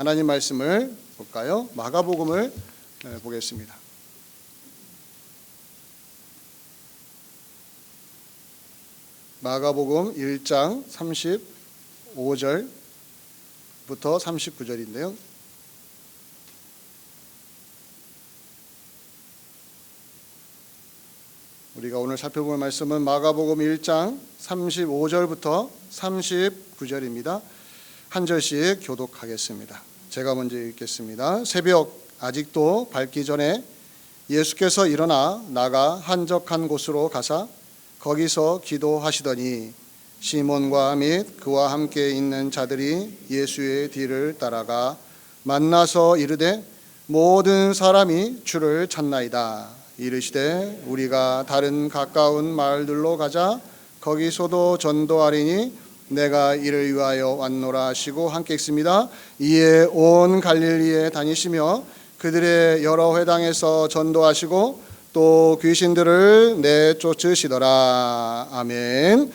하나님 말씀을 볼까요? 마가복음을 보겠습니다. 마가복음 1장 35절부터 39절인데요. 우리가 오늘 살펴볼 말씀은 마가복음 1장 35절부터 39절입니다. 한 절씩 교독하겠습니다. 제가 먼저 읽겠습니다. 새벽 아직도 밝기 전에 예수께서 일어나 나가 한적한 곳으로 가사 거기서 기도하시더니 시몬과 및 그와 함께 있는 자들이 예수의 뒤를 따라가 만나서 이르되 모든 사람이 주를 찾나이다. 이르시되 우리가 다른 가까운 마을들로 가자. 거기서도 전도하리니 내가 이를 위하여 왔노라 하시고 함께 읽습니다. 이에 온 갈릴리에 다니시며 그들의 여러 회당에서 전도하시고 또 귀신들을 내쫓으시더라. 아멘.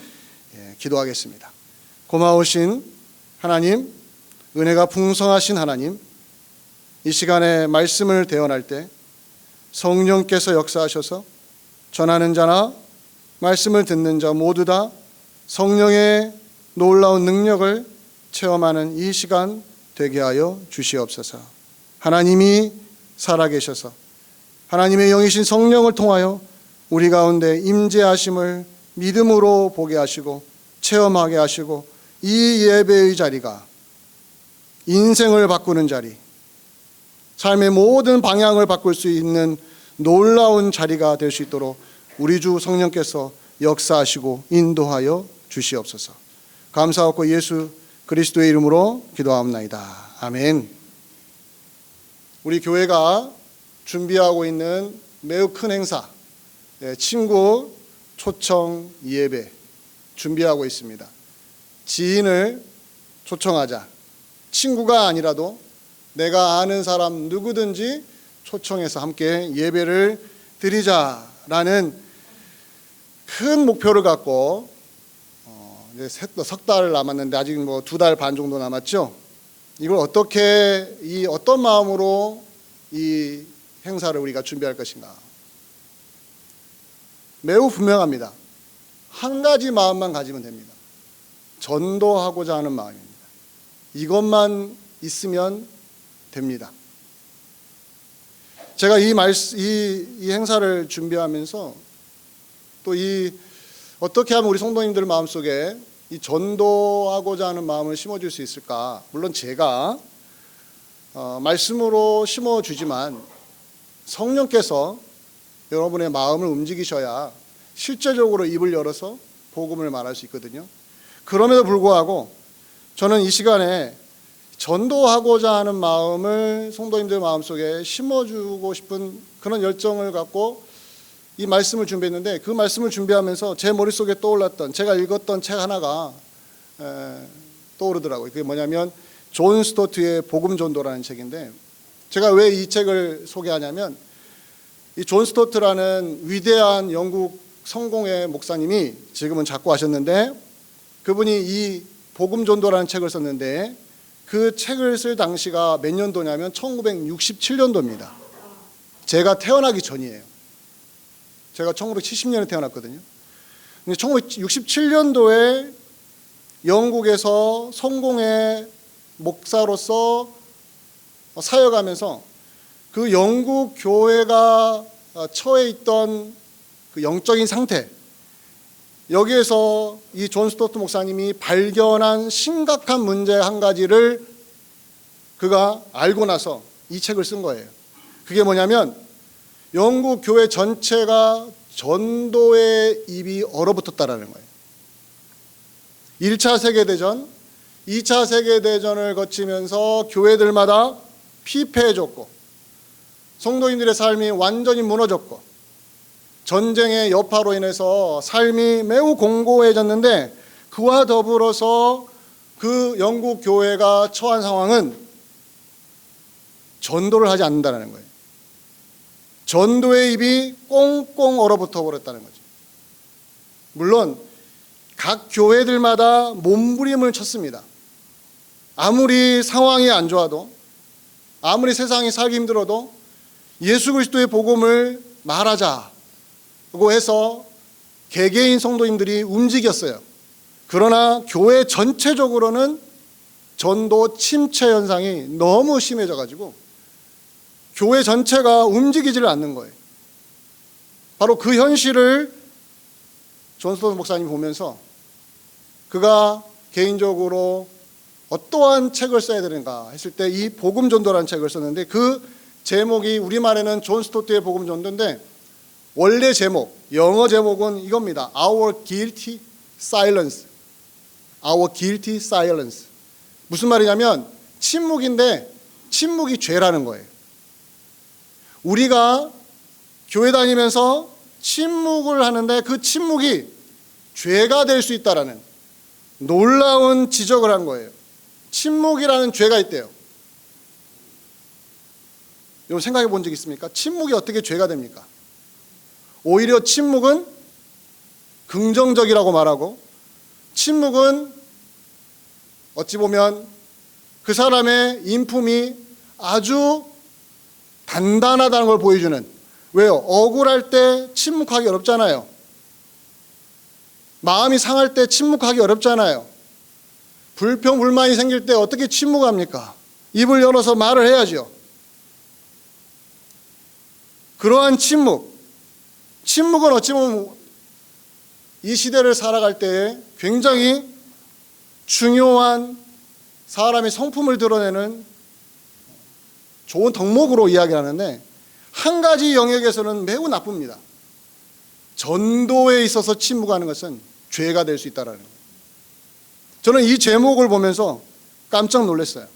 기도하겠습니다. 고마우신 하나님, 은혜가 풍성하신 하나님, 이 시간에 말씀을 대언할 때 성령께서 역사하셔서 전하는 자나 말씀을 듣는 자 모두 다 성령의 놀라운 능력을 체험하는 이 시간 되게 하여 주시옵소서. 하나님이 살아계셔서 하나님의 영이신 성령을 통하여 우리 가운데 임재하심을 믿음으로 보게 하시고 체험하게 하시고 이 예배의 자리가 인생을 바꾸는 자리, 삶의 모든 방향을 바꿀 수 있는 놀라운 자리가 될 수 있도록 우리 주 성령께서 역사하시고 인도하여 주시옵소서. 감사하고 예수 그리스도의 이름으로 기도하옵나이다. 아멘. 우리 교회가 준비하고 있는 매우 큰 행사, 친구 초청 예배 준비하고 있습니다. 지인을 초청하자. 친구가 아니라도 내가 아는 사람 누구든지 초청해서 함께 예배를 드리자라는 큰 목표를 갖고 이제 석 달 남았는데 아직 뭐 2달 반 정도 남았죠. 이걸 어떤 마음으로 이 행사를 우리가 준비할 것인가? 매우 분명합니다. 한 가지 마음만 가지면 됩니다. 전도하고자 하는 마음입니다. 이것만 있으면 됩니다. 제가 이 행사를 준비하면서 또 어떻게 하면 우리 성도님들 마음속에 이 전도하고자 하는 마음을 심어줄 수 있을까? 물론 제가 말씀으로 심어주지만 성령께서 여러분의 마음을 움직이셔야 실제적으로 입을 열어서 복음을 말할 수 있거든요. 그럼에도 불구하고 저는 이 시간에 전도하고자 하는 마음을 성도님들 마음속에 심어주고 싶은 그런 열정을 갖고 이 말씀을 준비했는데, 그 말씀을 준비하면서 제 머릿속에 떠올랐던, 제가 읽었던 책 하나가 떠오르더라고요. 그게 뭐냐면 존 스토트의 복음 전도라는 책인데, 제가 왜 이 책을 소개하냐면 이 존 스토트라는 위대한 영국 성공회 목사님이 지금은 작고하셨는데, 그분이 이 복음 전도라는 책을 썼는데 그 책을 쓸 당시가 몇 년도냐면 1967년도입니다. 제가 태어나기 전이에요. 제가 1970년에 태어났거든요. 근데 1967년도에 영국에서 성공회 목사로서 사역하면서 그 영국 교회가 처해 있던 그 영적인 상태, 여기에서 이 존 스토트 목사님이 발견한 심각한 문제 한 가지를 그가 알고 나서 이 책을 쓴 거예요. 그게 뭐냐면 영국 교회 전체가 전도의 입이 얼어붙었다라는 거예요. 1차 세계대전, 2차 세계대전을 거치면서 교회들마다 피폐해졌고 성도인들의 삶이 완전히 무너졌고 전쟁의 여파로 인해서 삶이 매우 공고해졌는데, 그와 더불어서 그 영국 교회가 처한 상황은 전도를 하지 않는다는 거예요. 전도의 입이 꽁꽁 얼어붙어 버렸다는 거죠. 물론 각 교회들마다 몸부림을 쳤습니다. 아무리 상황이 안 좋아도 아무리 세상이 살기 힘들어도 예수 그리스도의 복음을 말하자고 해서 개개인 성도님들이 움직였어요. 그러나 교회 전체적으로는 전도 침체 현상이 너무 심해져가지고 교회 전체가 움직이지를 않는 거예요. 바로 그 현실을 존 스토트 목사님이 보면서 그가 개인적으로 어떠한 책을 써야 되는가 했을 때 이 복음 전도라는 책을 썼는데, 그 제목이 우리말에는 존 스토트의 복음 전도인데 원래 제목, 영어 제목은 이겁니다. Our Guilty Silence. Our Guilty Silence. 무슨 말이냐면 침묵인데 침묵이 죄라는 거예요. 우리가 교회 다니면서 침묵을 하는데 그 침묵이 죄가 될 수 있다라는 놀라운 지적을 한 거예요. 침묵이라는 죄가 있대요. 여러분 생각해 본 적 있습니까? 침묵이 어떻게 죄가 됩니까? 오히려 침묵은 긍정적이라고 말하고, 침묵은 어찌 보면 그 사람의 인품이 아주 단단하다는 걸 보여주는, 왜요? 억울할 때 침묵하기 어렵잖아요. 마음이 상할 때 침묵하기 어렵잖아요. 불평, 불만이 생길 때 어떻게 침묵합니까? 입을 열어서 말을 해야죠. 그러한 침묵은 어찌 보면 이 시대를 살아갈 때에 굉장히 중요한 사람의 성품을 드러내는 좋은 덕목으로 이야기하는데, 한 가지 영역에서는 매우 나쁩니다. 전도에 있어서 침묵하는 것은 죄가 될 수 있다는 거예요. 저는 이 제목을 보면서 깜짝 놀랐어요.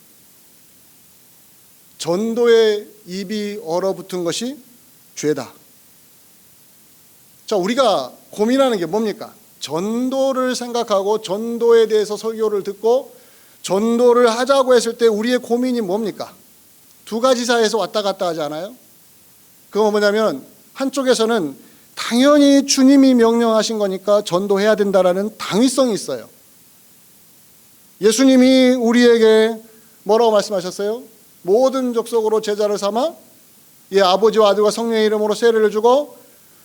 전도의 입이 얼어붙은 것이 죄다. 자, 우리가 고민하는 게 뭡니까? 전도를 생각하고 전도에 대해서 설교를 듣고 전도를 하자고 했을 때 우리의 고민이 뭡니까? 두 가지 사이에서 왔다 갔다 하지 않아요? 그거 뭐냐면, 한쪽에서는 당연히 주님이 명령하신 거니까 전도해야 된다라는 당위성이 있어요. 예수님이 우리에게 뭐라고 말씀하셨어요? 모든 족속으로 제자를 삼아 아버지와 아들과 성령의 이름으로 세례를 주고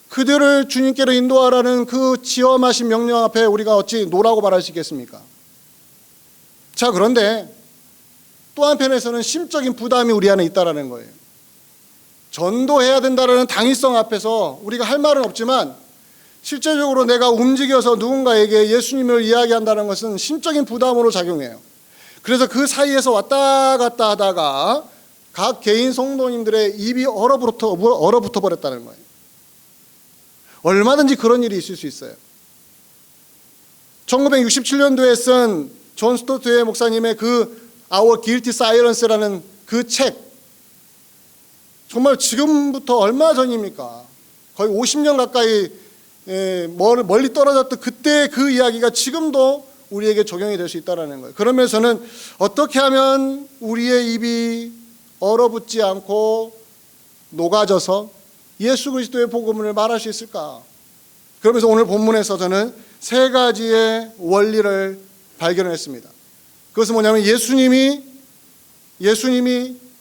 그들을 주님께로 인도하라는 그 지엄하신 명령 앞에 우리가 어찌 노라고 말할 수 있겠습니까? 자, 그런데 또 한편에서는 심적인 부담이 우리 안에 있다라는 거예요. 전도해야 된다라는 당위성 앞에서 우리가 할 말은 없지만 실제적으로 내가 움직여서 누군가에게 예수님을 이야기한다는 것은 심적인 부담으로 작용해요. 그래서 그 사이에서 왔다 갔다 하다가 각 개인 성도님들의 입이 얼어붙어 버렸다는 거예요. 얼마든지 그런 일이 있을 수 있어요. 1967년도에 쓴 존 스토트의 목사님의 그 Our Guilty Silence라는 그 책, 정말 지금부터 얼마 전입니까? 거의 50년 가까이 멀리 떨어졌던 그때 그 이야기가 지금도 우리에게 적용이 될 수 있다는 거예요. 그러면서는 어떻게 하면 우리의 입이 얼어붙지 않고 녹아져서 예수 그리스도의 복음을 말할 수 있을까? 그러면서 오늘 본문에서 저는 세 가지의 원리를 발견했습니다. 그것은 뭐냐면, 예수님이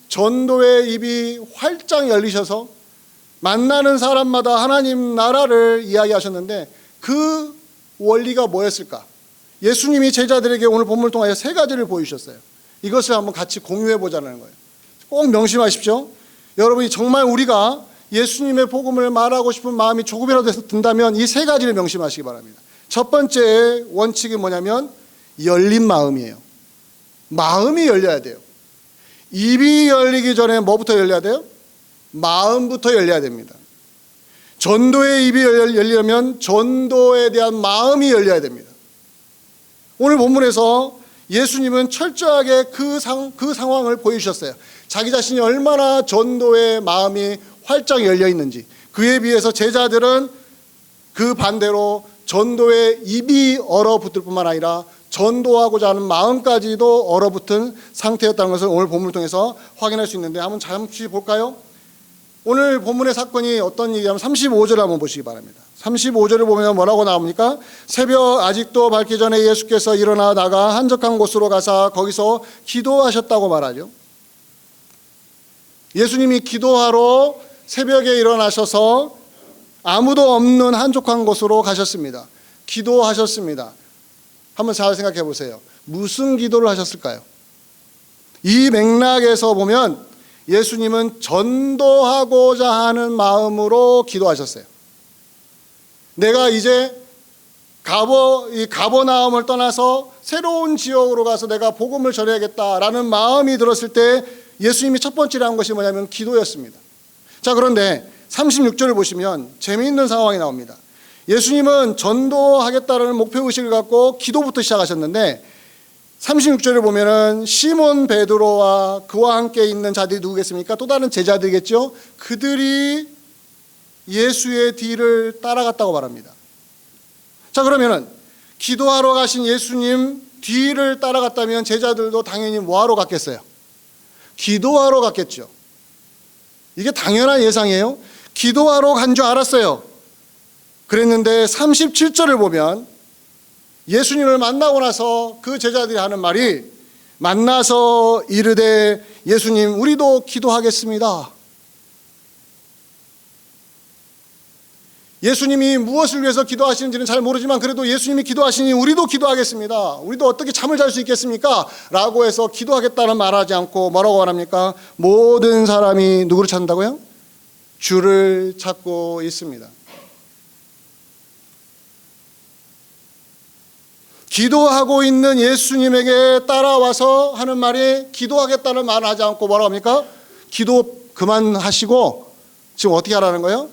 전도의 입이 활짝 열리셔서 만나는 사람마다 하나님 나라를 이야기하셨는데, 그 원리가 뭐였을까? 예수님이 제자들에게 오늘 본문을 통하여 세 가지를 보여주셨어요. 이것을 한번 같이 공유해 보자는 거예요. 꼭 명심하십시오. 여러분이 정말 우리가 예수님의 복음을 말하고 싶은 마음이 조금이라도 든다면 이 세 가지를 명심하시기 바랍니다. 첫 번째 원칙이 뭐냐면 열린 마음이에요. 마음이 열려야 돼요. 입이 열리기 전에 뭐부터 열려야 돼요? 마음부터 열려야 됩니다. 전도의 입이 열리려면 전도에 대한 마음이 열려야 됩니다. 오늘 본문에서 예수님은 철저하게 그 상황을 보여주셨어요. 자기 자신이 얼마나 전도의 마음이 활짝 열려 있는지. 그에 비해서 제자들은 그 반대로 전도의 입이 얼어붙을 뿐만 아니라 전도하고자 하는 마음까지도 얼어붙은 상태였다는 것을 오늘 본문을 통해서 확인할 수 있는데, 한번 잠시 볼까요? 오늘 본문의 사건이 어떤 얘기냐면 35절을 한번 보시기 바랍니다. 35절을 보면 뭐라고 나옵니까? 새벽 아직도 밝기 전에 예수께서 일어나 나가 한적한 곳으로 가사 거기서 기도하셨다고 말하죠. 예수님이 기도하러 새벽에 일어나셔서 아무도 없는 한적한 곳으로 가셨습니다. 기도하셨습니다. 한번 잘 생각해 보세요. 무슨 기도를 하셨을까요? 이 맥락에서 보면 예수님은 전도하고자 하는 마음으로 기도하셨어요. 내가 이제 가버나움을 떠나서 새로운 지역으로 가서 내가 복음을 전해야겠다라는 마음이 들었을 때 예수님이 첫 번째로 한 것이 뭐냐면 기도였습니다. 자, 그런데 36절을 보시면 재미있는 상황이 나옵니다. 예수님은 전도하겠다는 목표의식을 갖고 기도부터 시작하셨는데 36절을 보면은 시몬 베드로와 그와 함께 있는 자들이 누구겠습니까? 또 다른 제자들이겠죠. 그들이 예수의 뒤를 따라갔다고 말합니다. 자, 그러면은 기도하러 가신 예수님 뒤를 따라갔다면 제자들도 당연히 뭐하러 갔겠어요? 기도하러 갔겠죠. 이게 당연한 예상이에요. 기도하러 간 줄 알았어요. 그랬는데 37절을 보면 예수님을 만나고 나서 그 제자들이 하는 말이 만나서 이르되 예수님 우리도 기도하겠습니다. 예수님이 무엇을 위해서 기도하시는지는 잘 모르지만 그래도 예수님이 기도하시니 우리도 기도하겠습니다. 우리도 어떻게 잠을 잘 수 있겠습니까? 라고 해서 기도하겠다는 말하지 않고 뭐라고 말합니까? 모든 사람이 누구를 찾는다고요? 주를 찾고 있습니다. 기도하고 있는 예수님에게 따라와서 하는 말이 기도하겠다는 말을 하지 않고 뭐라고 합니까? 기도 그만하시고 지금 어떻게 하라는 거예요?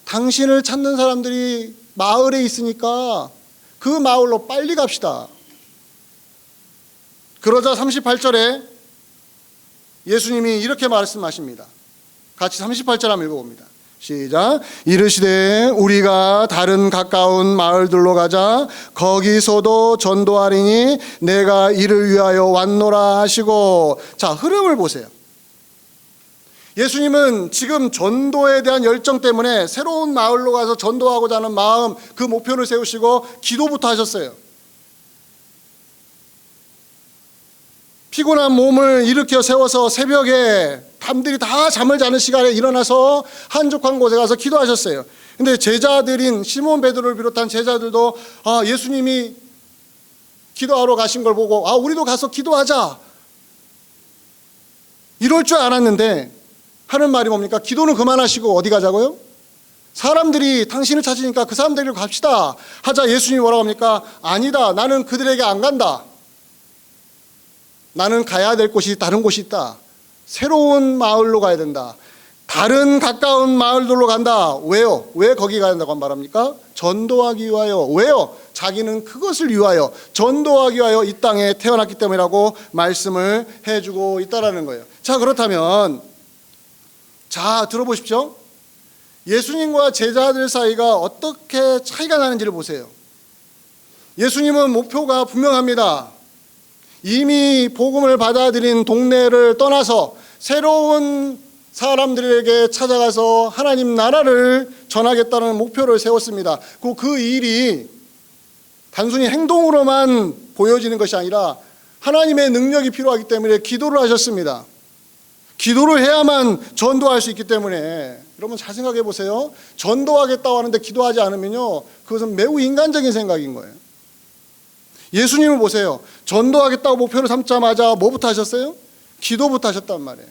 당신을 찾는 사람들이 마을에 있으니까 그 마을로 빨리 갑시다. 그러자 38절에 예수님이 이렇게 말씀하십니다. 같이 38절 한번 읽어봅니다. 시작. 이르시되 우리가 다른 가까운 마을들로 가자. 거기서도 전도하리니 내가 이를 위하여 왔노라 하시고. 자, 흐름을 보세요. 예수님은 지금 전도에 대한 열정 때문에 새로운 마을로 가서 전도하고자 하는 마음, 그 목표를 세우시고 기도부터 하셨어요. 피곤한 몸을 일으켜 세워서 새벽에 남들이 다 잠을 자는 시간에 일어나서 한적한 곳에 가서 기도하셨어요. 근데 제자들인 시몬 베드로를 비롯한 제자들도 예수님이 기도하러 가신 걸 보고 우리도 가서 기도하자 이럴 줄 알았는데 하는 말이 뭡니까? 기도는 그만하시고 어디 가자고요? 사람들이 당신을 찾으니까 그 사람들에게 갑시다 하자 예수님이 뭐라고 합니까? 아니다, 나는 그들에게 안 간다. 나는 가야 될 곳이 다른 곳이 있다. 새로운 마을로 가야 된다. 다른 가까운 마을들로 간다. 왜요? 왜 거기 가야 된다고 말합니까? 전도하기 위하여. 왜요? 자기는 그것을 위하여, 전도하기 위하여 이 땅에 태어났기 때문이라고 말씀을 해주고 있다라는 거예요. 자, 그렇다면 자, 들어보십시오. 예수님과 제자들 사이가 어떻게 차이가 나는지를 보세요. 예수님은 목표가 분명합니다. 이미 복음을 받아들인 동네를 떠나서 새로운 사람들에게 찾아가서 하나님 나라를 전하겠다는 목표를 세웠습니다. 그 일이 단순히 행동으로만 보여지는 것이 아니라 하나님의 능력이 필요하기 때문에 기도를 하셨습니다. 기도를 해야만 전도할 수 있기 때문에 여러분 잘 생각해 보세요. 전도하겠다고 하는데 기도하지 않으면요, 그것은 매우 인간적인 생각인 거예요. 예수님을 보세요. 전도하겠다고 목표를 삼자마자 뭐부터 하셨어요? 기도부터 하셨단 말이에요.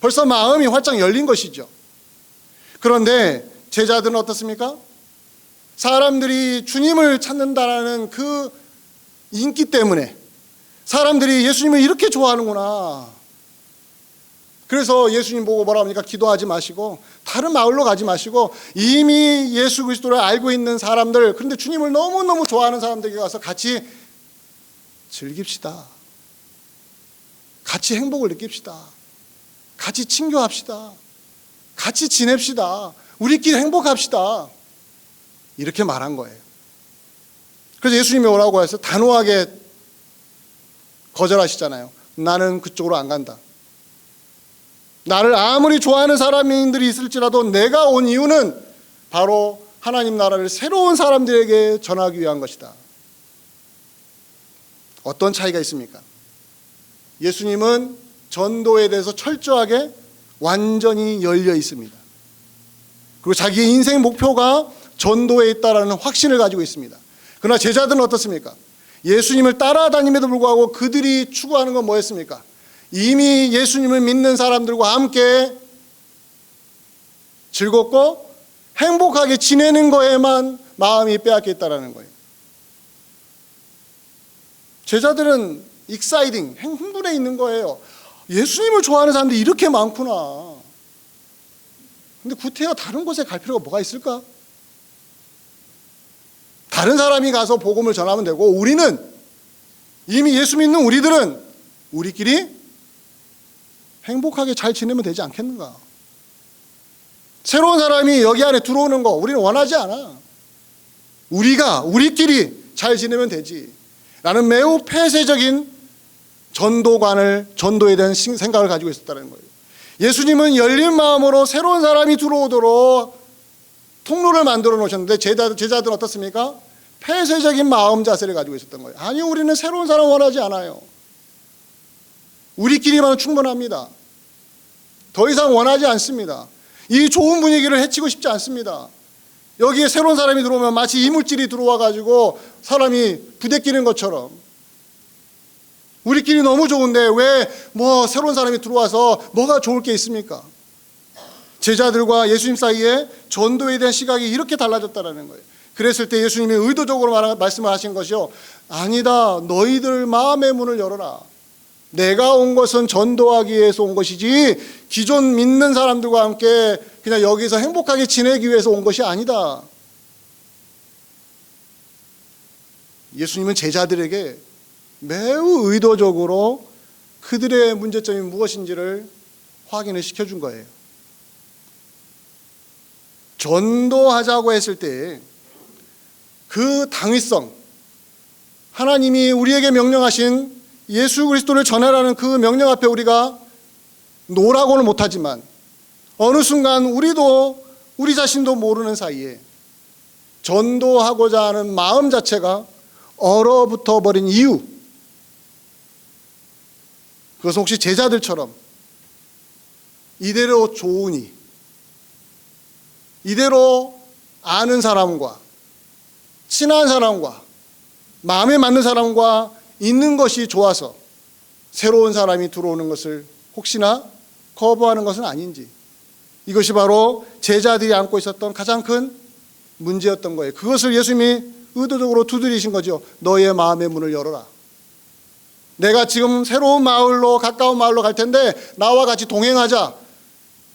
벌써 마음이 활짝 열린 것이죠. 그런데 제자들은 어떻습니까? 사람들이 주님을 찾는다라는 그 인기 때문에 사람들이 예수님을 이렇게 좋아하는구나. 그래서 예수님 보고 뭐라 합니까? 기도하지 마시고 다른 마을로 가지 마시고 이미 예수 그리스도를 알고 있는 사람들, 그런데 주님을 너무너무 좋아하는 사람들에게 가서 같이 즐깁시다. 같이 행복을 느낍시다. 같이 친교합시다. 같이 지냅시다. 우리끼리 행복합시다. 이렇게 말한 거예요. 그래서 예수님이 뭐라고 해서 단호하게 거절하시잖아요. 나는 그쪽으로 안 간다. 나를 아무리 좋아하는 사람들이 있을지라도 내가 온 이유는 바로 하나님 나라를 새로운 사람들에게 전하기 위한 것이다. 어떤 차이가 있습니까? 예수님은 전도에 대해서 철저하게 완전히 열려 있습니다. 그리고 자기의 인생 목표가 전도에 있다라는 확신을 가지고 있습니다. 그러나 제자들은 어떻습니까? 예수님을 따라다님에도 불구하고 그들이 추구하는 건 뭐였습니까? 이미 예수님을 믿는 사람들과 함께 즐겁고 행복하게 지내는 거에만 마음이 빼앗겨 있다는 거예요. 제자들은 익사이딩, 흥분해 있는 거예요. 예수님을 좋아하는 사람들이 이렇게 많구나. 근데 구태여 다른 곳에 갈 필요가 뭐가 있을까? 다른 사람이 가서 복음을 전하면 되고, 우리는 이미 예수 믿는 우리들은 우리끼리 행복하게 잘 지내면 되지 않겠는가? 새로운 사람이 여기 안에 들어오는 거 우리는 원하지 않아. 우리끼리 잘 지내면 되지 라는 매우 폐쇄적인 전도에 대한 생각을 가지고 있었다는 거예요. 예수님은 열린 마음으로 새로운 사람이 들어오도록 통로를 만들어 놓으셨는데 제자들은 어떻습니까? 폐쇄적인 마음 자세를 가지고 있었던 거예요. 아니, 우리는 새로운 사람 원하지 않아요. 우리끼리만 충분합니다. 더 이상 원하지 않습니다. 이 좋은 분위기를 해치고 싶지 않습니다. 여기에 새로운 사람이 들어오면 마치 이물질이 들어와 가지고 사람이 부대끼는 것처럼, 우리끼리 너무 좋은데 왜 새로운 사람이 들어와서 뭐가 좋을 게 있습니까? 제자들과 예수님 사이에 전도에 대한 시각이 이렇게 달라졌다는 거예요. 그랬을 때 예수님이 의도적으로 말씀을 하신 것이요, 아니다, 너희들 마음의 문을 열어라. 내가 온 것은 전도하기 위해서 온 것이지 기존 믿는 사람들과 함께 그냥 여기서 행복하게 지내기 위해서 온 것이 아니다. 예수님은 제자들에게 매우 의도적으로 그들의 문제점이 무엇인지를 확인을 시켜준 거예요. 전도하자고 했을 때 그 당위성, 하나님이 우리에게 명령하신 예수 그리스도를 전하라는 그 명령 앞에 우리가 노라고는 못하지만 어느 순간 우리 자신도 모르는 사이에 전도하고자 하는 마음 자체가 얼어붙어 버린 이유, 그것은 혹시 제자들처럼 이대로 좋으니, 이대로 아는 사람과 친한 사람과 마음에 맞는 사람과 있는 것이 좋아서 새로운 사람이 들어오는 것을 혹시나 거부하는 것은 아닌지, 이것이 바로 제자들이 안고 있었던 가장 큰 문제였던 거예요. 그것을 예수님이 의도적으로 두드리신 거죠. 너의 마음의 문을 열어라. 내가 지금 새로운 마을로, 가까운 마을로 갈 텐데 나와 같이 동행하자.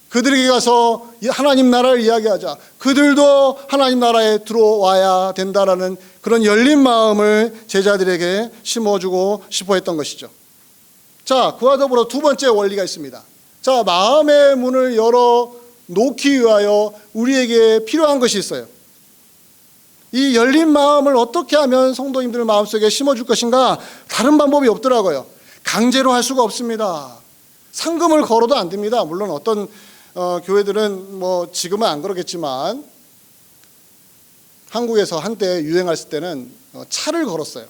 그들에게 가서 하나님 나라를 이야기하자. 그들도 하나님 나라에 들어와야 된다라는 그런 열린 마음을 제자들에게 심어주고 싶어 했던 것이죠. 자, 그와 더불어 두 번째 원리가 있습니다. 자, 마음의 문을 열어 놓기 위하여 우리에게 필요한 것이 있어요. 이 열린 마음을 어떻게 하면 성도님들 마음속에 심어줄 것인가? 다른 방법이 없더라고요. 강제로 할 수가 없습니다. 상금을 걸어도 안 됩니다. 물론 어떤 교회들은 지금은 안 그러겠지만 한국에서 한때 유행했을 때는 차를 걸었어요.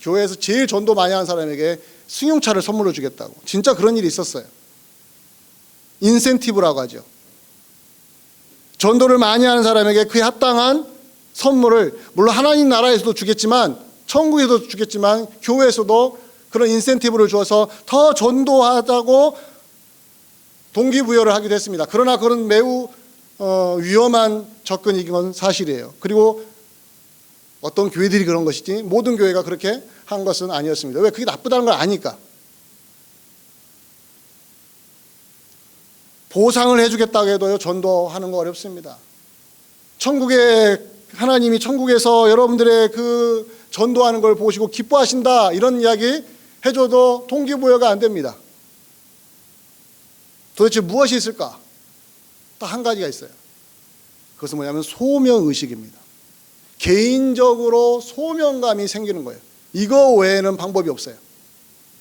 교회에서 제일 전도 많이 하는 사람에게 승용차를 선물로 주겠다고. 진짜 그런 일이 있었어요. 인센티브라고 하죠. 전도를 많이 하는 사람에게 그에 합당한 선물을, 물론 하나님 나라에서도 주겠지만, 천국에서도 주겠지만, 교회에서도 그런 인센티브를 주어서 더 전도하자고 동기부여를 하기도 했습니다. 그러나 그런 매우 위험한 접근이긴 건 사실이에요. 그리고 어떤 교회들이 그런 것이지 모든 교회가 그렇게 한 것은 아니었습니다. 왜? 그게 나쁘다는 걸 아니까. 보상을 해주겠다고 해도요, 전도하는 거 어렵습니다. 하나님이 천국에서 여러분들의 그 전도하는 걸 보시고 기뻐하신다, 이런 이야기 해줘도 동기부여가 안 됩니다. 도대체 무엇이 있을까? 딱 한 가지가 있어요. 그것은 뭐냐면 소명의식입니다. 개인적으로 소명감이 생기는 거예요. 이거 외에는 방법이 없어요.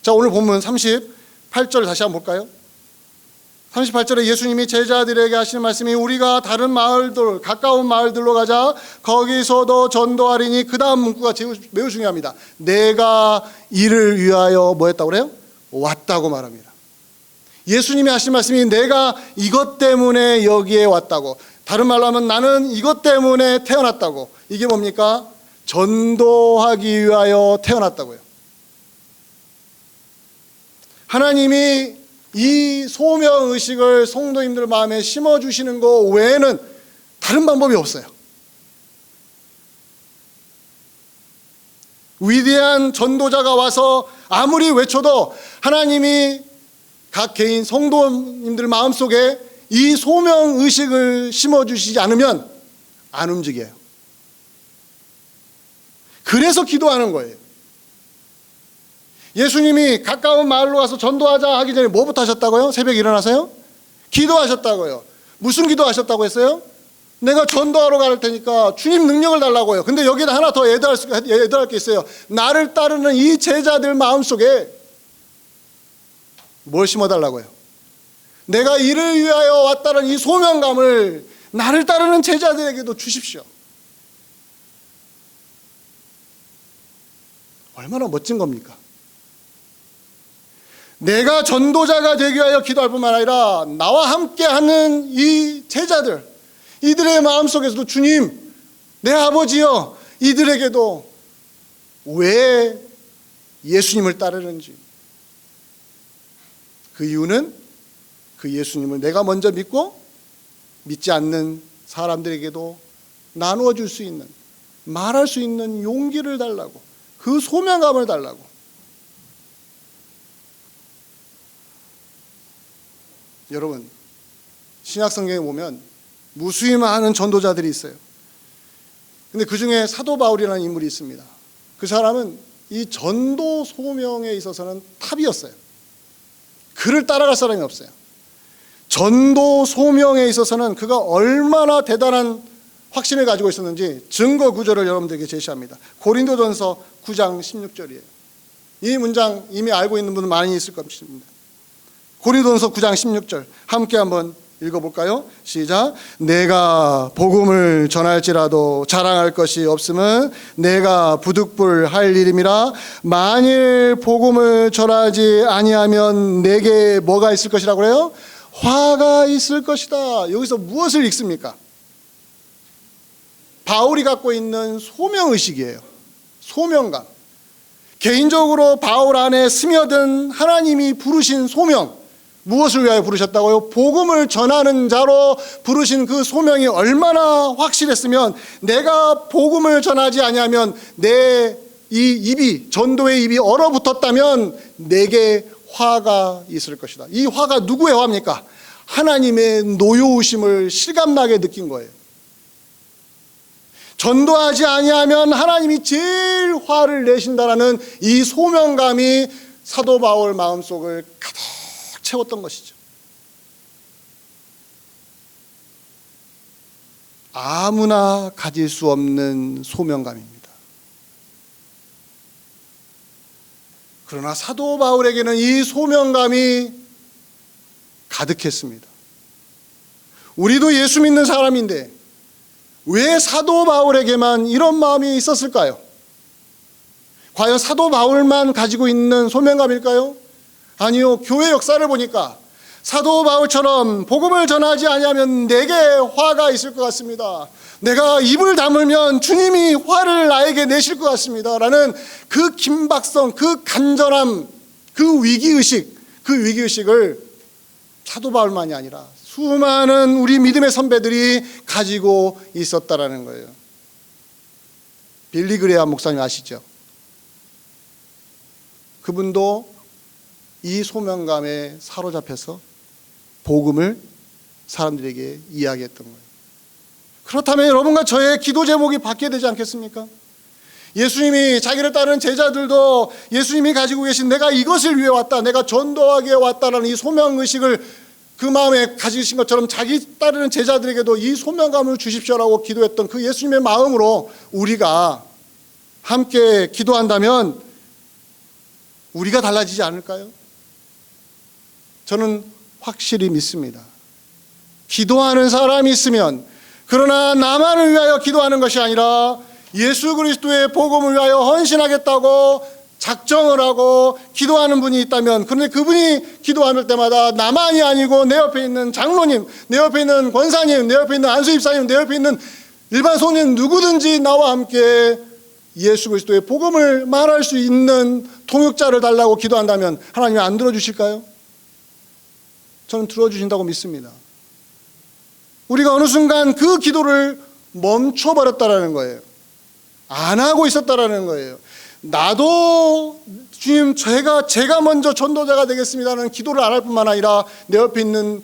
자, 오늘 본문 38절 다시 한번 볼까요? 38절에 예수님이 제자들에게 하시는 말씀이, 우리가 다른 마을들, 가까운 마을들로 가자. 거기서도 전도하리니, 그 다음 문구가 매우 중요합니다. 내가 이를 위하여 뭐 했다고 그래요? 왔다고 말합니다. 예수님이 하신 말씀이 내가 이것 때문에 여기에 왔다고, 다른 말로 하면 나는 이것 때문에 태어났다고. 이게 뭡니까? 전도하기 위하여 태어났다고요. 하나님이 이 소명의식을 성도님들 마음에 심어주시는 것 외에는 다른 방법이 없어요. 위대한 전도자가 와서 아무리 외쳐도 하나님이 각 개인 성도님들 마음속에 이 소명의식을 심어주시지 않으면 안 움직여요. 그래서 기도하는 거예요. 예수님이 가까운 마을로 가서 전도하자 하기 전에 뭐부터 하셨다고요? 새벽에 일어나서요? 기도하셨다고요. 무슨 기도하셨다고 했어요? 내가 전도하러 갈 테니까 주님 능력을 달라고요. 근데 여기다 하나 더 애도할 게 있어요. 나를 따르는 이 제자들 마음속에 뭘 심어달라고요? 내가 이를 위하여 왔다는 이 소명감을 나를 따르는 제자들에게도 주십시오. 얼마나 멋진 겁니까? 내가 전도자가 되기 위하여 기도할 뿐만 아니라 나와 함께하는 이 제자들, 이들의 마음속에서도 주님, 내 아버지여, 이들에게도 왜 예수님을 따르는지, 그 이유는 그 예수님을 내가 먼저 믿고 믿지 않는 사람들에게도 나누어 줄 수 있는, 말할 수 있는 용기를 달라고, 그 소명감을 달라고. 여러분, 신약성경에 보면 무수히 많은 전도자들이 있어요. 근데 그 중에 사도 바울이라는 인물이 있습니다. 그 사람은 이 전도 소명에 있어서는 탑이었어요. 그를 따라갈 사람이 없어요. 전도 소명에 있어서는 그가 얼마나 대단한 확신을 가지고 있었는지 증거 구절을 여러분들에게 제시합니다. 고린도전서 9장 16절이에요. 이 문장 이미 알고 있는 분은 많이 있을 것입니다. 고린도전서 9장 16절 함께 한번 읽어볼까요? 시작. 내가 복음을 전할지라도 자랑할 것이 없음은 내가 부득불할 일임이라. 만일 복음을 전하지 아니하면 내게 뭐가 있을 것이라고 그래요? 화가 있을 것이다. 여기서 무엇을 읽습니까? 바울이 갖고 있는 소명의식이에요. 소명감. 개인적으로 바울 안에 스며든 하나님이 부르신 소명, 무엇을 위하여 부르셨다고요? 복음을 전하는 자로 부르신 그 소명이 얼마나 확실했으면 내가 복음을 전하지 아니하면 내 이 입이, 전도의 입이 얼어붙었다면 내게 화가 있을 것이다. 이 화가 누구의 화입니까? 하나님의 노여우심을 실감나게 느낀 거예요. 전도하지 아니하면 하나님이 제일 화를 내신다라는 이 소명감이 사도 바울 마음속을 가득 채웠던 것이죠. 아무나 가질 수 없는 소명감입니다. 그러나 사도 바울에게는 이 소명감이 가득했습니다. 우리도 예수 믿는 사람인데 왜 사도 바울에게만 이런 마음이 있었을까요? 과연 사도 바울만 가지고 있는 소명감일까요? 아니요. 교회 역사를 보니까 사도 바울처럼 복음을 전하지 아니하면 내게 화가 있을 것 같습니다. 내가 입을 다물면 주님이 화를 나에게 내실 것 같습니다. 라는 그 긴박성, 그 간절함, 그 위기의식을 사도 바울만이 아니라 수많은 우리 믿음의 선배들이 가지고 있었다라는 거예요. 빌리 그레이엄 목사님 아시죠? 그분도 이 소명감에 사로잡혀서 복음을 사람들에게 이야기했던 거예요. 그렇다면 여러분과 저의 기도 제목이 바뀌어야 되지 않겠습니까? 예수님이 자기를 따르는 제자들도 예수님이 가지고 계신 내가 이것을 위해 왔다, 내가 전도하기 위해 왔다라는 이 소명의식을 그 마음에 가지신 것처럼 자기 따르는 제자들에게도 이 소명감을 주십시오라고 기도했던 그 예수님의 마음으로 우리가 함께 기도한다면 우리가 달라지지 않을까요? 저는 확실히 믿습니다. 기도하는 사람이 있으면, 그러나 나만을 위하여 기도하는 것이 아니라 예수 그리스도의 복음을 위하여 헌신하겠다고 작정을 하고 기도하는 분이 있다면, 그런데 그분이 기도할 때마다 나만이 아니고 내 옆에 있는 장로님, 내 옆에 있는 권사님, 내 옆에 있는 안수집사님, 내 옆에 있는 일반 성도님 누구든지 나와 함께 예수 그리스도의 복음을 말할 수 있는 통역자를 달라고 기도한다면 하나님이 안 들어주실까요? 저는 들어주신다고 믿습니다. 우리가 어느 순간 그 기도를 멈춰버렸다라는 거예요. 안 하고 있었다라는 거예요. 나도 주님 제가 먼저 전도자가 되겠습니다는 기도를 안 할 뿐만 아니라 내 옆에 있는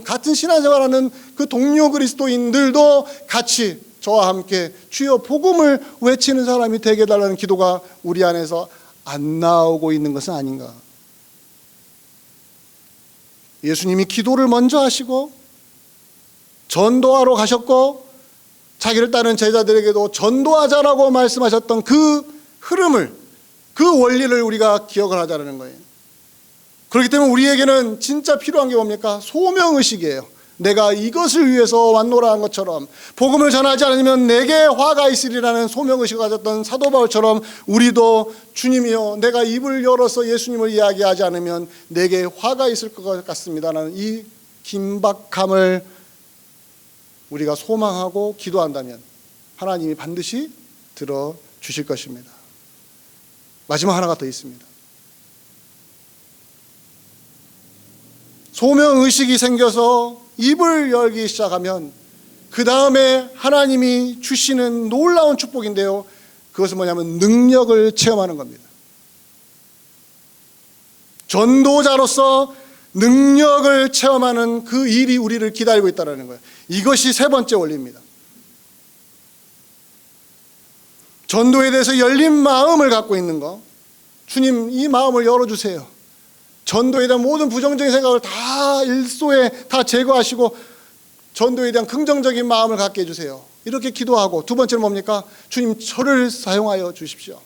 같은 신앙생활하는 그 동료 그리스도인들도 같이 저와 함께 주여 복음을 외치는 사람이 되게 해달라는 기도가 우리 안에서 안 나오고 있는 것은 아닌가. 예수님이 기도를 먼저 하시고 전도하러 가셨고 자기를 따르는 제자들에게도 전도하자라고 말씀하셨던 그 흐름을, 그 원리를 우리가 기억을 하자는 거예요. 그렇기 때문에 우리에게는 진짜 필요한 게 뭡니까? 소명의식이에요. 내가 이것을 위해서 왔노라 한 것처럼, 복음을 전하지 않으면 내게 화가 있으리라는 소명의식을 가졌던 사도 바울처럼 우리도 주님이여 내가 입을 열어서 예수님을 이야기하지 않으면 내게 화가 있을 것 같습니다라는 이 긴박함을 우리가 소망하고 기도한다면 하나님이 반드시 들어주실 것입니다. 마지막 하나가 더 있습니다. 소명의식이 생겨서 입을 열기 시작하면 그 다음에 하나님이 주시는 놀라운 축복인데요, 그것은 뭐냐면 능력을 체험하는 겁니다. 전도자로서 능력을 체험하는 그 일이 우리를 기다리고 있다는 거예요. 이것이 세 번째 원리입니다. 전도에 대해서 열린 마음을 갖고 있는 거. 주님, 이 마음을 열어주세요. 전도에 대한 모든 부정적인 생각을 다 일소에 다 제거하시고 전도에 대한 긍정적인 마음을 갖게 해주세요. 이렇게 기도하고, 두 번째는 뭡니까? 주님, 저를 사용하여 주십시오.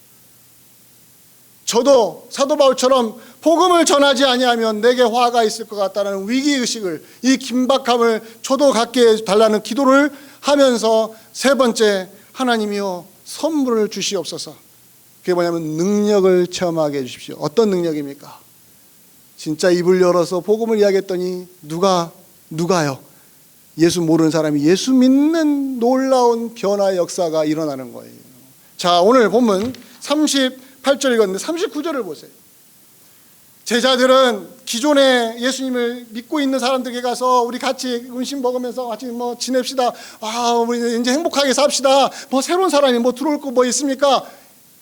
저도 사도 바울처럼 복음을 전하지 아니하면 내게 화가 있을 것 같다는 위기의식을, 이 긴박함을 저도 갖게 해달라는 기도를 하면서, 세 번째, 하나님이여 선물을 주시옵소서. 그게 뭐냐면 능력을 체험하게 해주십시오. 어떤 능력입니까? 진짜 입을 열어서 복음을 이야기했더니 누가요? 예수 모르는 사람이 예수 믿는 놀라운 변화의 역사가 일어나는 거예요. 자, 오늘 본문 38절 읽었는데 39절을 보세요. 제자들은 기존에 예수님을 믿고 있는 사람들에게 가서 우리 같이 음식 먹으면서 같이 지냅시다. 우리 이제 행복하게 삽시다. 새로운 사람이 들어올 거 있습니까?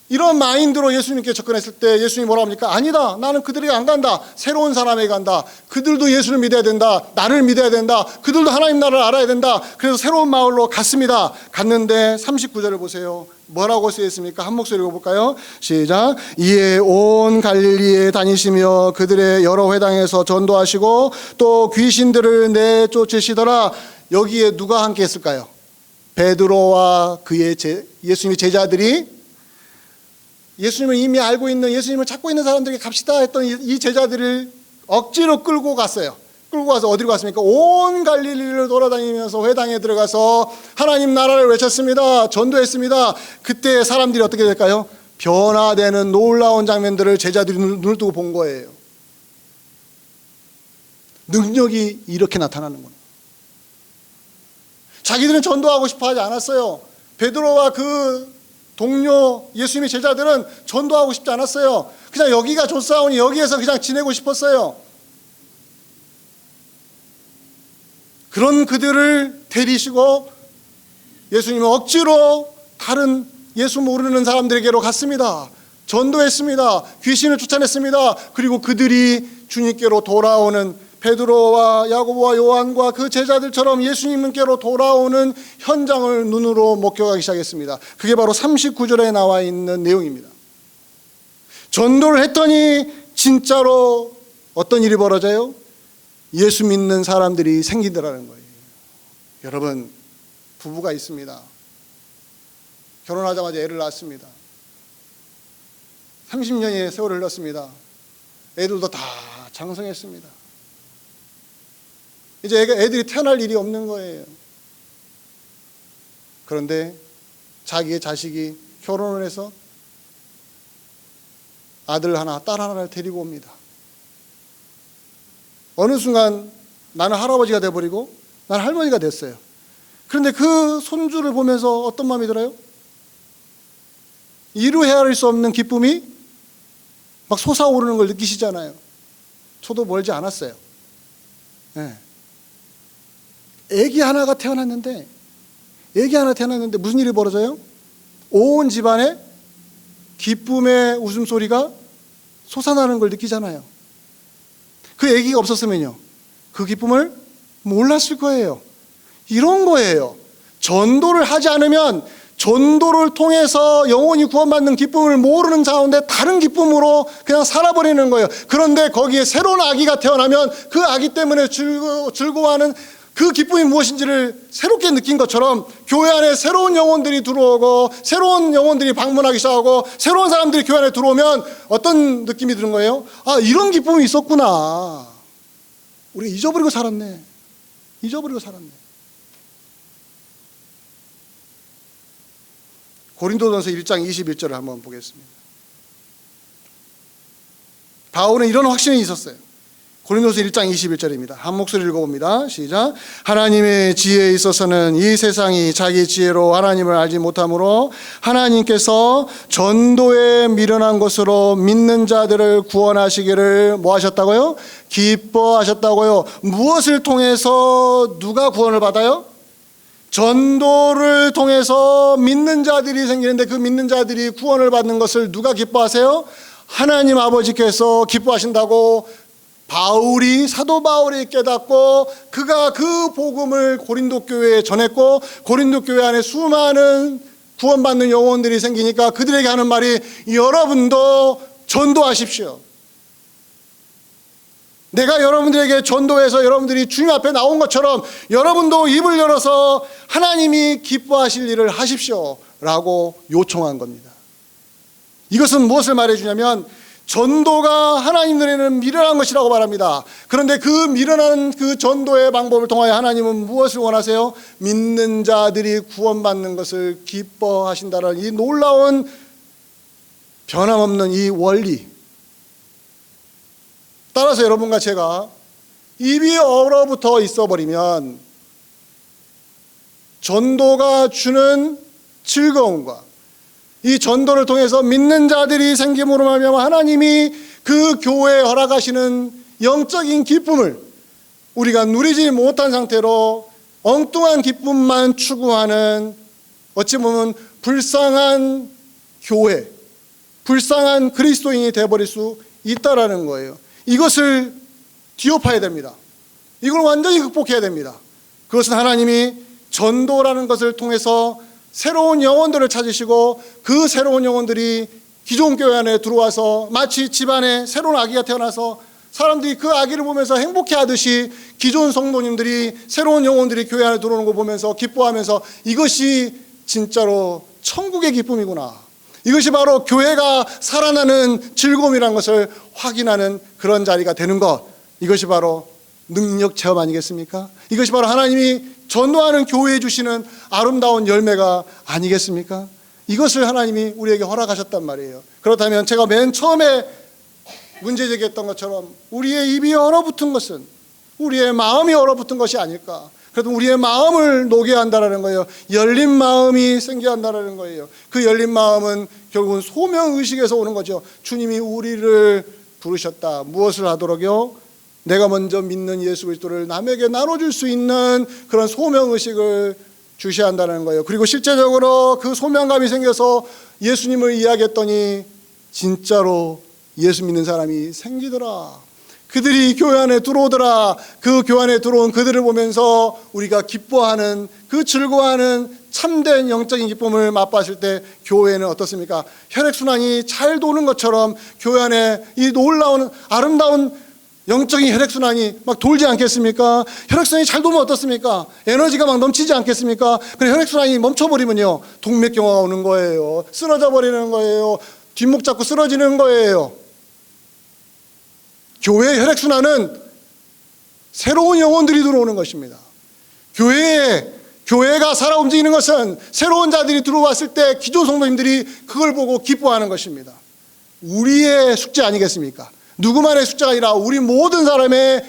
이런 마인드로 예수님께 접근했을 때 예수님이 뭐라고 합니까? 아니다. 나는 그들에게 안 간다. 새로운 사람에게 간다. 그들도 예수를 믿어야 된다. 나를 믿어야 된다. 그들도 하나님 나라를 알아야 된다. 그래서 새로운 마을로 갔습니다. 갔는데 39절을 보세요. 뭐라고 쓰여 있습니까? 한 목소리 읽어볼까요? 시작. 이에 온 갈릴리에 다니시며 그들의 여러 회당에서 전도하시고 또 귀신들을 내쫓으시더라. 여기에 누가 함께 했을까요? 베드로와 그의 예수님의 제자들이, 예수님을 이미 알고 있는, 예수님을 찾고 있는 사람들에게 갑시다 했던 이 제자들을 억지로 끌고 갔어요. 끌고 가서 어디로 갔습니까? 온 갈릴리를 돌아다니면서 회당에 들어가서 하나님 나라를 외쳤습니다. 전도했습니다. 그때 사람들이 어떻게 될까요? 변화되는 놀라운 장면들을 제자들이 눈을 뜨고 본 거예요. 능력이 이렇게 나타나는 겁니다. 자기들은 전도하고 싶어 하지 않았어요. 베드로와 그 동료 예수님의 제자들은 전도하고 싶지 않았어요. 그냥 여기가 좋사오니 여기에서 그냥 지내고 싶었어요. 그런 그들을 데리시고 예수님은 억지로 다른 예수 모르는 사람들에게로 갔습니다. 전도했습니다. 귀신을 쫓아냈습니다. 그리고 그들이 주님께로 돌아오는, 베드로와 야고보와 요한과 그 제자들처럼 예수님께로 돌아오는 현장을 눈으로 목격하기 시작했습니다. 그게 바로 39절에 나와 있는 내용입니다. 전도를 했더니 진짜로 어떤 일이 벌어져요? 예수 믿는 사람들이 생기더라는 거예요. 여러분, 부부가 있습니다. 결혼하자마자 애를 낳았습니다. 30년의 세월을 흘렀습니다. 애들도 다 장성했습니다. 이제 애들이 태어날 일이 없는 거예요. 그런데 자기의 자식이 결혼을 해서 아들 하나, 딸 하나를 데리고 옵니다. 어느 순간 나는 할아버지가 돼버리고 나는 할머니가 됐어요. 그런데 그 손주를 보면서 어떤 마음이 들어요? 이루 헤아릴 수 없는 기쁨이 막 솟아오르는 걸 느끼시잖아요. 저도 멀지 않았어요. 네. 애기 하나가 태어났는데 무슨 일이 벌어져요? 온 집안에 기쁨의 웃음소리가 솟아나는 걸 느끼잖아요. 그 애기가 없었으면요, 그 기쁨을 몰랐을 거예요. 이런 거예요. 전도를 하지 않으면 전도를 통해서 영혼이 구원받는 기쁨을 모르는 가운데 다른 기쁨으로 그냥 살아버리는 거예요. 그런데 거기에 새로운 아기가 태어나면 그 아기 때문에 즐거워하는 그 기쁨이 무엇인지를 새롭게 느낀 것처럼 교회 안에 새로운 영혼들이 들어오고 새로운 영혼들이 방문하기 시작하고 새로운 사람들이 교회 안에 들어오면 어떤 느낌이 드는 거예요? 아, 이런 기쁨이 있었구나. 우리가 잊어버리고 살았네. 고린도전서 1장 21절을 한번 보겠습니다. 바울은 이런 확신이 있었어요. 고린도서 1장 21절입니다. 한 목소리 읽어봅니다. 시작. 하나님의 지혜에 있어서는 이 세상이 자기 지혜로 하나님을 알지 못하므로 하나님께서 전도에 미련한 것으로 믿는 자들을 구원하시기를 뭐 하셨다고요? 기뻐하셨다고요. 무엇을 통해서 누가 구원을 받아요? 전도를 통해서 믿는 자들이 생기는데 그 믿는 자들이 구원을 받는 것을 누가 기뻐하세요? 하나님 아버지께서 기뻐하신다고 사도 바울이 깨닫고 그가 그 복음을 고린도 교회에 전했고 고린도 교회 안에 수많은 구원받는 영혼들이 생기니까 그들에게 하는 말이 여러분도 전도하십시오. 내가 여러분들에게 전도해서 여러분들이 주님 앞에 나온 것처럼 여러분도 입을 열어서 하나님이 기뻐하실 일을 하십시오 라고 요청한 겁니다. 이것은 무엇을 말해주냐면 전도가 하나님 눈에는 미련한 것이라고 말합니다. 그런데 그 미련한 그 전도의 방법을 통하여 하나님은 무엇을 원하세요? 믿는 자들이 구원받는 것을 기뻐하신다는 이 놀라운 변함없는 이 원리. 따라서 여러분과 제가 입이 얼어붙어 있어버리면 전도가 주는 즐거움과 이 전도를 통해서 믿는 자들이 생김으로 말미암아 하나님이 그 교회에 허락하시는 영적인 기쁨을 우리가 누리지 못한 상태로 엉뚱한 기쁨만 추구하는 어찌 보면 불쌍한 교회, 불쌍한 그리스도인이 되어버릴 수 있다라는 거예요. 이것을 뒤엎어야 됩니다. 이걸 완전히 극복해야 됩니다. 그것은 하나님이 전도라는 것을 통해서 새로운 영혼들을 찾으시고 그 새로운 영혼들이 기존 교회 안에 들어와서 마치 집안에 새로운 아기가 태어나서 사람들이 그 아기를 보면서 행복해하듯이 기존 성도님들이 새로운 영혼들이 교회 안에 들어오는 거 보면서 기뻐하면서 이것이 진짜로 천국의 기쁨이구나. 이것이 바로 교회가 살아나는 즐거움이라는 것을 확인하는 그런 자리가 되는 것. 이것이 바로 능력 체험 아니겠습니까? 이것이 바로 하나님이 전도하는 교회에 주시는 아름다운 열매가 아니겠습니까? 이것을 하나님이 우리에게 허락하셨단 말이에요. 그렇다면 제가 맨 처음에 문제 제기했던 것처럼 우리의 입이 얼어붙은 것은 우리의 마음이 얼어붙은 것이 아닐까. 그래도 우리의 마음을 녹여야 한다는 거예요. 열린 마음이 생겨야 한다는 거예요. 그 열린 마음은 결국은 소명의식에서 오는 거죠. 주님이 우리를 부르셨다. 무엇을 하도록요? 내가 먼저 믿는 예수 그리스도를 남에게 나눠줄 수 있는 그런 소명의식을 주셔야 한다는 거예요. 그리고 실제적으로 그 소명감이 생겨서 예수님을 이야기했더니 진짜로 예수 믿는 사람이 생기더라. 그들이 교회 안에 들어오더라. 그 교회 안에 들어온 그들을 보면서 우리가 기뻐하는 그 즐거워하는 참된 영적인 기쁨을 맛봤을 때 교회는 어떻습니까? 혈액순환이 잘 도는 것처럼 교회 안에 이 놀라운 아름다운 영적인 혈액순환이 막 돌지 않겠습니까? 혈액순환이 잘 돌면 어떻습니까? 에너지가 막 넘치지 않겠습니까? 그런데 혈액순환이 멈춰버리면요, 동맥경화가 오는 거예요. 쓰러져 버리는 거예요. 뒷목 잡고 쓰러지는 거예요. 교회의 혈액순환은 새로운 영혼들이 들어오는 것입니다. 교회가 살아 움직이는 것은 새로운 자들이 들어왔을 때 기존 성도님들이 그걸 보고 기뻐하는 것입니다. 우리의 숙제 아니겠습니까? 누구만의 숙제가 아니라 우리 모든 사람의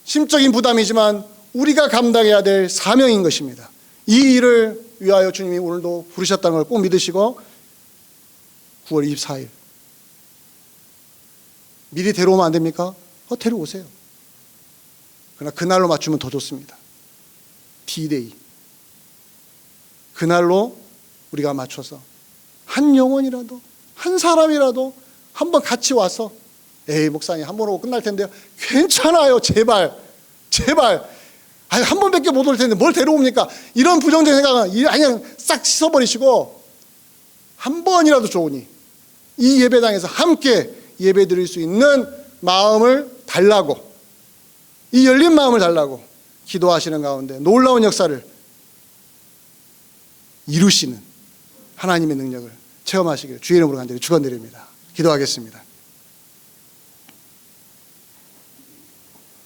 심적인 부담이지만 우리가 감당해야 될 사명인 것입니다. 이 일을 위하여 주님이 오늘도 부르셨다는 걸 꼭 믿으시고 9월 24일 미리 데려오면 안 됩니까? 데려오세요. 그러나 그날로 맞추면 더 좋습니다. D-Day. 그날로 우리가 맞춰서 한 영혼이라도 한 사람이라도 한번 같이 와서 에이 목사님 한 번 오고 끝날 텐데요. 괜찮아요. 제발 한 번밖에 못 올 텐데 뭘 데려옵니까? 이런 부정적인 생각은 그냥 싹 씻어버리시고 한 번이라도 좋으니 이 예배당에서 함께 예배 드릴 수 있는 마음을 달라고, 이 열린 마음을 달라고 기도하시는 가운데 놀라운 역사를 이루시는 하나님의 능력을 체험하시기를 주의 이름으로 간절히 축원드립니다. 기도하겠습니다.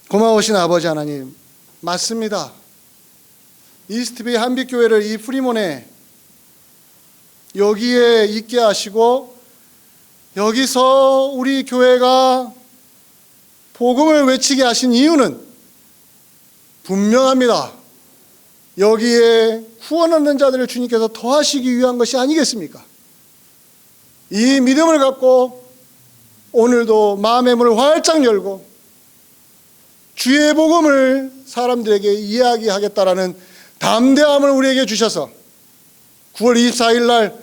고마우신 아버지 하나님, 맞습니다. 이스트베이 한빛교회를 이 프리몬에 여기에 있게 하시고 여기서 우리 교회가 복음을 외치게 하신 이유는 분명합니다. 여기에 구원 얻는 자들을 주님께서 더하시기 위한 것이 아니겠습니까? 이 믿음을 갖고 오늘도 마음의 문을 활짝 열고 주의 복음을 사람들에게 이야기하겠다라는 담대함을 우리에게 주셔서 9월 24일 날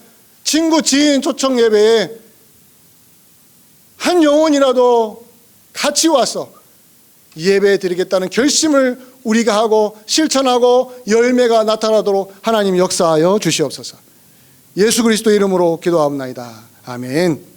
친구 지인 초청 예배에 한 영혼이라도 같이 와서 예배 드리겠다는 결심을 우리가 하고 실천하고 열매가 나타나도록 하나님 역사하여 주시옵소서. 예수 그리스도 이름으로 기도하옵나이다. 아멘.